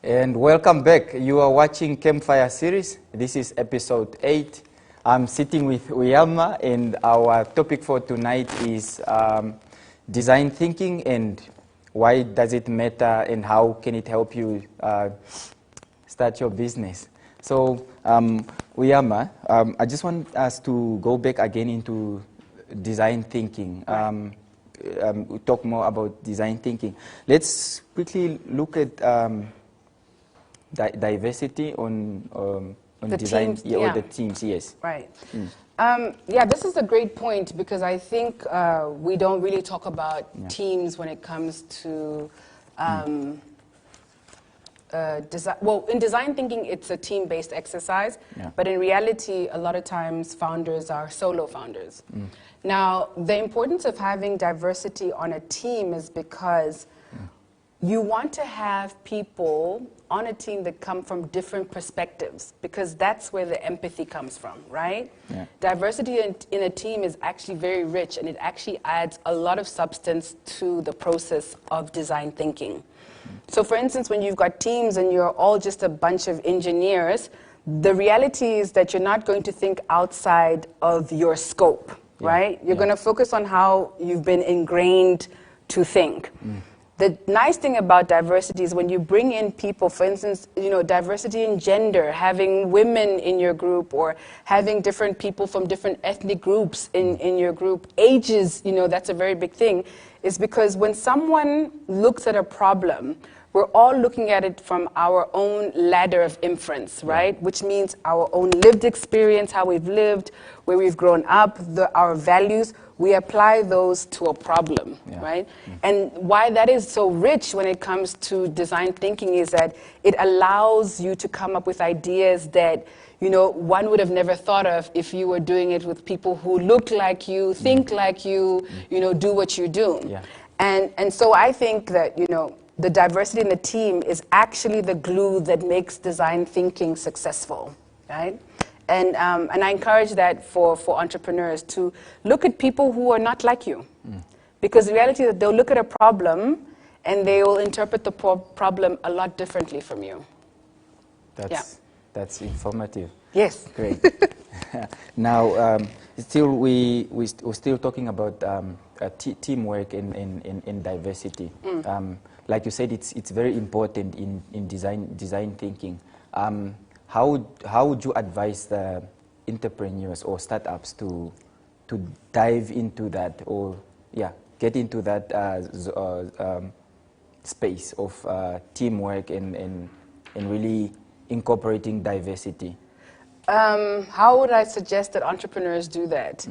And welcome back. You are watching Campfire Series. This is episode 8. I'm sitting with Ujama, and our topic for tonight is design thinking and why does it matter and how can it help you start your business. So, Ujama, I just want us to go back again into design thinking. We talk more about design thinking. Let's quickly look at diversity on the design, teams, or the teams, yes. Right. Yeah, this is a great point because I think we don't really talk about teams when it comes to design. Well, in design thinking, it's a team-based exercise, but in reality, a lot of times founders are solo founders. Now, the importance of having diversity on a team is because you want to have people on a team that come from different perspectives, because that's where the empathy comes from, right? Yeah. Diversity in a team is actually very rich, and it actually adds a lot of substance to the process of design thinking. So for instance, when you've got teams and you're all just a bunch of engineers, the reality is that you're not going to think outside of your scope, right? You're going to focus on how you've been ingrained to think. The nice thing about diversity is when you bring in people, for instance, diversity in gender, having women in your group or having different people from different ethnic groups in your group, ages, that's a very big thing, is because when someone looks at a problem, we're all looking at it from our own ladder of inference, right? Which means our own lived experience, how we've lived, where we've grown up, our values. We apply those to a problem, right? And why that is so rich when it comes to design thinking is that it allows you to come up with ideas that, one would have never thought of if you were doing it with people who look like you, think like you, do what you do. And so I think that, the diversity in the team is actually the glue that makes design thinking successful, right? And I encourage that for entrepreneurs to look at people who are not like you. Because the reality is that they'll look at a problem and they will interpret the problem a lot differently from you. That's informative. Yes. Great. Now, we're still talking about teamwork and diversity. Like you said, it's very important in design thinking. How would you advise the entrepreneurs or startups to dive into that, or get into that space of teamwork and really incorporating diversity? How would I suggest that entrepreneurs do that?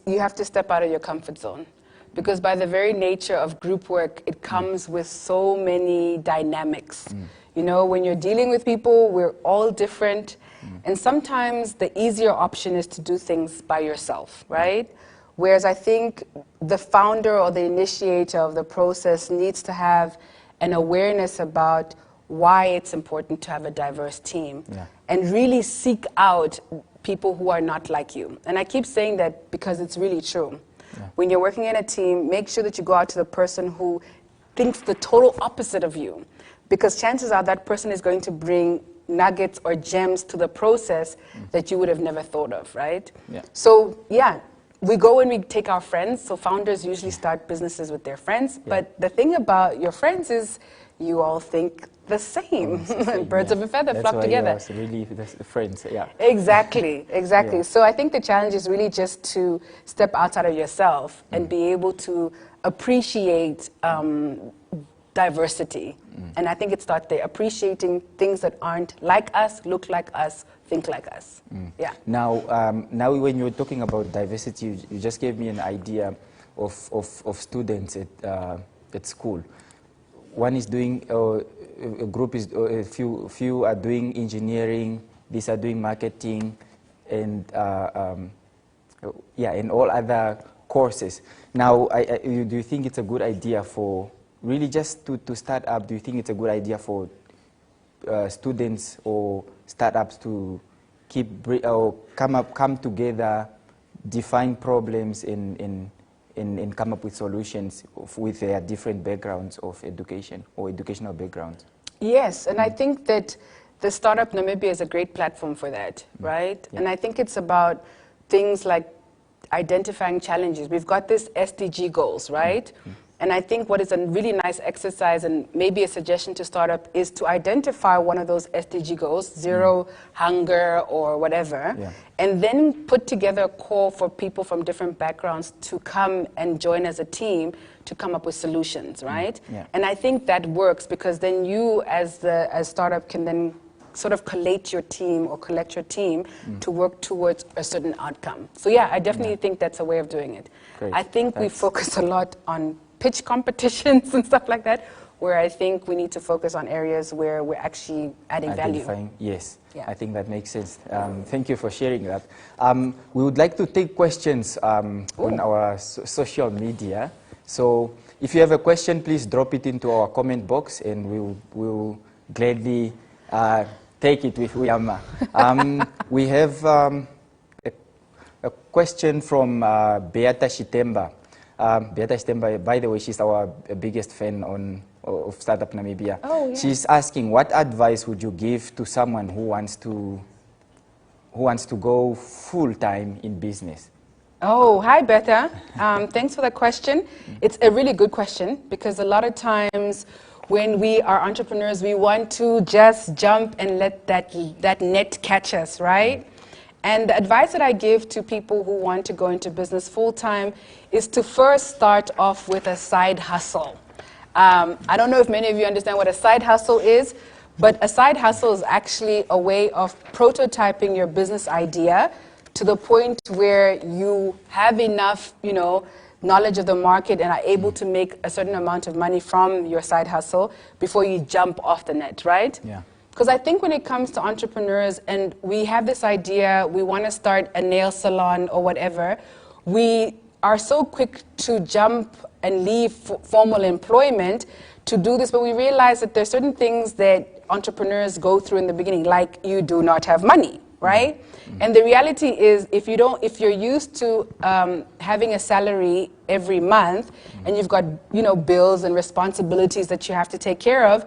You have to step out of your comfort zone. Because by the very nature of group work, it comes with so many dynamics. When you're dealing with people, we're all different. And sometimes the easier option is to do things by yourself, right? Whereas I think the founder or the initiator of the process needs to have an awareness about why it's important to have a diverse team and really seek out people who are not like you. And I keep saying that because it's really true. When you're working in a team, make sure that you go out to the person who thinks the total opposite of you. Because chances are that person is going to bring nuggets or gems to the process that you would have never thought of, right? So, we go and we take our friends. So founders usually start businesses with their friends. But the thing about your friends is you all think the same. Birds of a feather flock together. That's really friends, Exactly. So I think the challenge is really just to step outside of yourself and be able to appreciate diversity. And I think it starts there, appreciating things that aren't like us, look like us, think like us. Now when you were talking about diversity, you just gave me an idea of students at school. One is doing, a group is, a few are doing engineering, these are doing marketing, and and all other courses. Now, do you think it's a good idea for, really just to start up, do you think it's a good idea for students or startups to come together, define problems and and come up with solutions with their different backgrounds of education or educational backgrounds. Yes, and I think that the Startup Namibia is a great platform for that, right? Yeah. And I think it's about things like identifying challenges. We've got this SDG goals, right? And I think what is a really nice exercise and maybe a suggestion to startup is to identify one of those SDG goals, zero hunger or whatever, and then put together a call for people from different backgrounds to come and join as a team to come up with solutions, right? And I think that works because then you as startup can then sort of collate your team or collect your team to work towards a certain outcome. So yeah, I definitely think that's a way of doing it. Great. I think we focus a lot on pitch competitions and stuff like that, where I think we need to focus on areas where we're actually adding value. Yes, Yeah. I think that makes sense. Thank you for sharing that. We would like to take questions on our social media. So if you have a question, please drop it into our comment box and we'll gladly take it with Ujama. We have a question from Beata Shitemba. Beata Shitemba, by the way, she's our biggest fan of Startup Namibia. Oh, yeah. She's asking, what advice would you give to someone who wants to go full-time in business? Oh, hi, Beta. Thanks for the question. It's a really good question because a lot of times when we are entrepreneurs, we want to just jump and let that net catch us, right? And the advice that I give to people who want to go into business full-time is to first start off with a side hustle. I don't know if many of you understand what a side hustle is, but a side hustle is actually a way of prototyping your business idea to the point where you have enough, knowledge of the market and are able to make a certain amount of money from your side hustle before you jump off the net, right? Yeah. Because I think when it comes to entrepreneurs and we have this idea, we want to start a nail salon or whatever, we are so quick to jump and leave formal employment to do this, but we realize that there's certain things that entrepreneurs go through in the beginning, like you do not have money, right? And the reality is, if you're used to having a salary every month, and you've got bills and responsibilities that you have to take care of,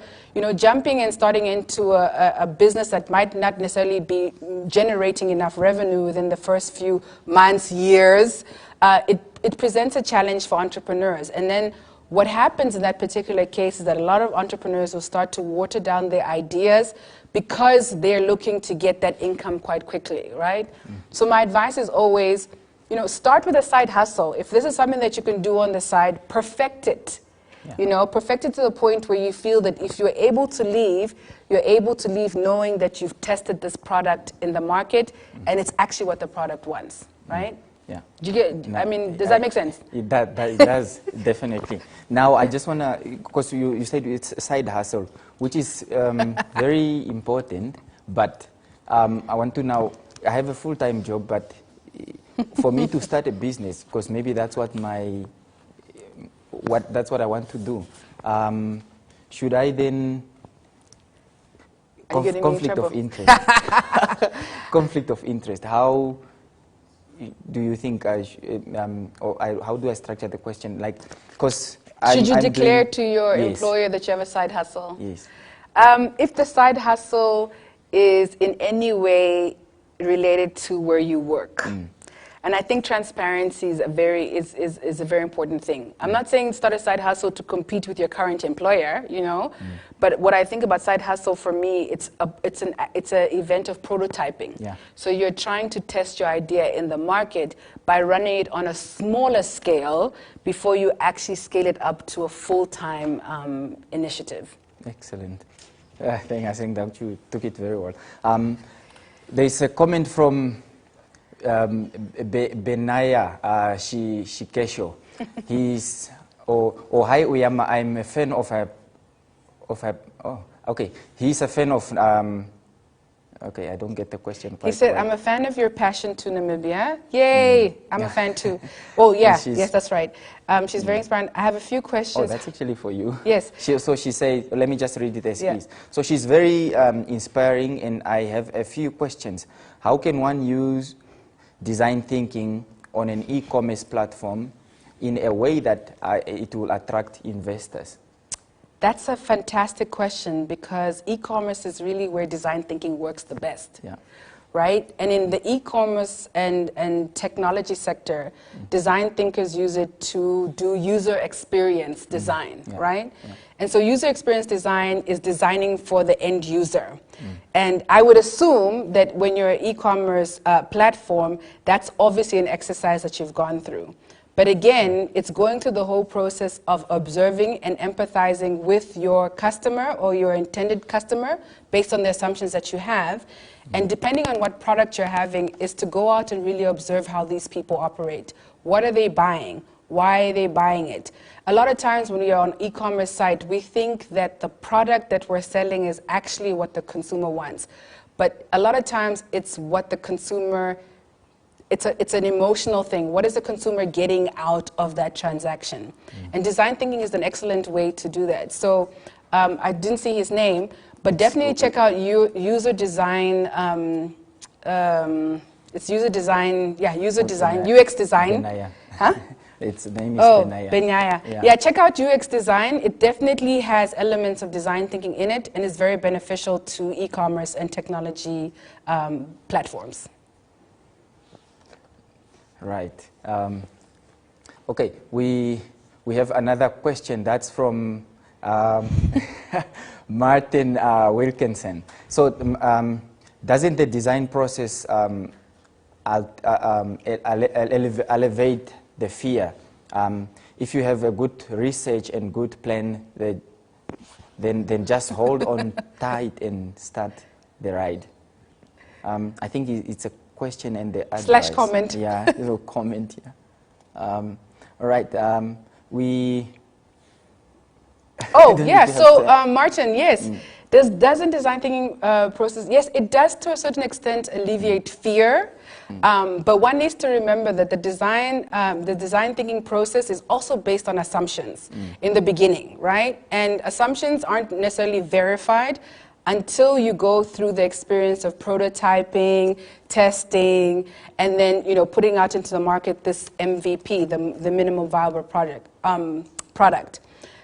jumping and starting into a business that might not necessarily be generating enough revenue within the first few months, years, it presents a challenge for entrepreneurs. And then what happens in that particular case is that a lot of entrepreneurs will start to water down their ideas because they're looking to get that income quite quickly, right? So my advice is always, start with a side hustle. If this is something that you can do on the side, perfect it. Perfect it to the point where you feel that if you're able to leave, you're able to leave knowing that you've tested this product in the market and it's actually what the product wants, right? Yeah. Do you get, does that make sense? It does, definitely. Now, I just want to, because you said it's a side hustle, which is very important, but I want to now, I have a full-time job, but for me to start a business, because maybe that's what that's what I want to do, should I then, conflict of interest. Conflict of interest, how do you think how do I structure the question? Like, because should you declare to your employer that you have a side hustle? Yes. If the side hustle is in any way related to where you work, and I think transparency is a very important thing. I'm not saying start a side hustle to compete with your current employer, but what I think about side hustle for me, it's an event of prototyping. Yeah. So you're trying to test your idea in the market by running it on a smaller scale before you actually scale it up to a full-time initiative. Excellent. I think that you took it very well. There's a comment from Benaya Shikesho. He's, hi Ujama, I'm a fan of he's a fan of, okay, I don't get the question quite. He said, right. I'm a fan of your passion to Namibia. Yay, I'm a fan too. Oh yeah, yes, that's right. She's very inspiring. I have a few questions. Oh, that's actually for you. Yes. So she said, let me just read it as is. So she's very inspiring, and I have a few questions. How can one use design thinking on an e-commerce platform in a way that it will attract investors? That's a fantastic question, because e-commerce is really where design thinking works the best. Yeah. Right? And in the e-commerce and technology sector, design thinkers use it to do user experience design, right? Yeah. And so user experience design is designing for the end user. And I would assume that when you're an e-commerce platform, that's obviously an exercise that you've gone through. But again, it's going through the whole process of observing and empathizing with your customer or your intended customer based on the assumptions that you have. And depending on what product you're having, is to go out and really observe how these people operate. What are they buying? Why are they buying it? A lot of times when you're on an e-commerce site, we think that the product that we're selling is actually what the consumer wants. But a lot of times it's what the consumer, it's an emotional thing. What is the consumer getting out of that transaction? And design thinking is an excellent way to do that. So I didn't see his name, but definitely check out user design. It's user design, user design, UX design. Benaya. Huh? Its name is Benaya. Benaya. Yeah, check out UX design. It definitely has elements of design thinking in it, and is very beneficial to e-commerce and technology platforms. Right. Okay, we have another question that's from Martin Wilkinson. So doesn't the design process elevate the fear? If you have a good research and good plan, then just hold on tight and start the ride. I think it's a question and the advice. / comment. Yeah, little comment. Yeah. All right. Oh yeah. So Martin, yes. Doesn't design thinking process? Yes, it does to a certain extent alleviate fear. But one needs to remember that the design thinking process is also based on assumptions in the beginning, right? And assumptions aren't necessarily verified until you go through the experience of prototyping, testing, and then putting out into the market this MVP, the minimum viable product.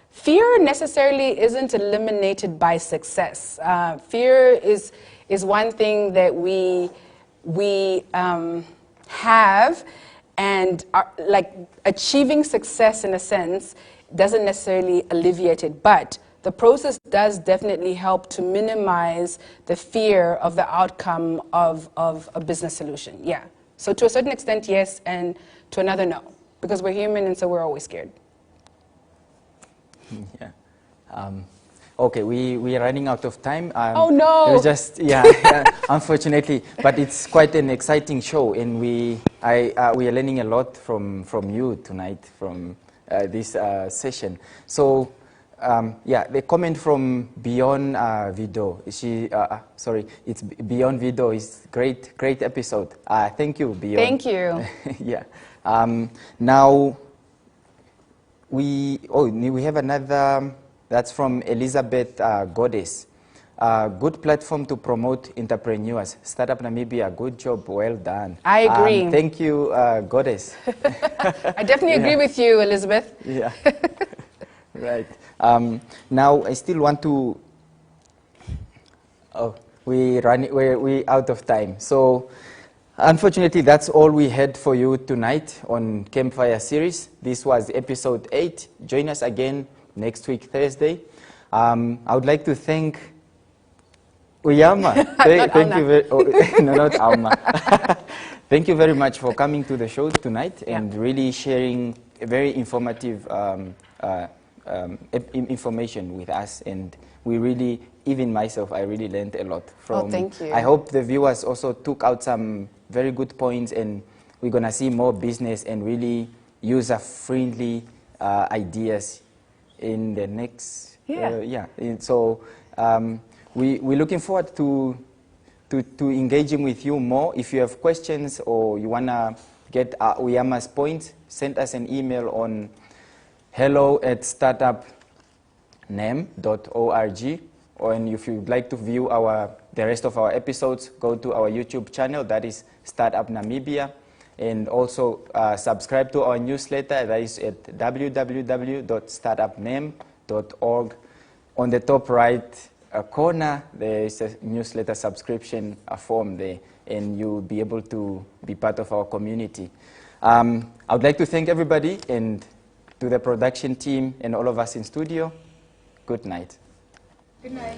Fear necessarily isn't eliminated by success. Fear is one thing that we have, and like achieving success in a sense doesn't necessarily alleviate it, but the process does definitely help to minimize the fear of the outcome of a business solution. Yeah. So to a certain extent, yes, and to another, no, because we're human, and so we're always scared. Yeah. Okay, we are running out of time. Oh no! Unfortunately, but it's quite an exciting show, and we are learning a lot from you tonight from this session. So. The comment from Beyond Video. It's Beyond Video. Is great episode. Thank you, Beyond. Thank you. Yeah. Now we have another. That's from Elizabeth Goddess. Good platform to promote entrepreneurs. Startup Namibia. Good job. Well done. I agree. Thank you, Goddess. I definitely agree with you, Elizabeth. Yeah. Right. Now I still want to. We're out of time. So, unfortunately, that's all we had for you tonight on Campfire Series. This was episode 8. Join us again next week, Thursday. I would like to thank Ujama. Thank you not Alma. Thank you very much for coming to the show tonight and really sharing a very informative. Information with us, and we really, even myself, I really learned a lot from. Oh, thank you. I hope the viewers also took out some very good points, and we're gonna see more business and really user-friendly ideas in the next. So we're looking forward to engaging with you more. If you have questions or you wanna get Ujama's points, send us an email on hello@startupname.org, and if you'd like to view the rest of our episodes, go to our YouTube channel, that is Startup Namibia. And also subscribe to our newsletter. That is at www.startupname.org. On the top right corner, there is a newsletter subscription form there, and you'll be able to be part of our community. I would like to thank everybody, and to the production team and all of us in studio, good night. Good night.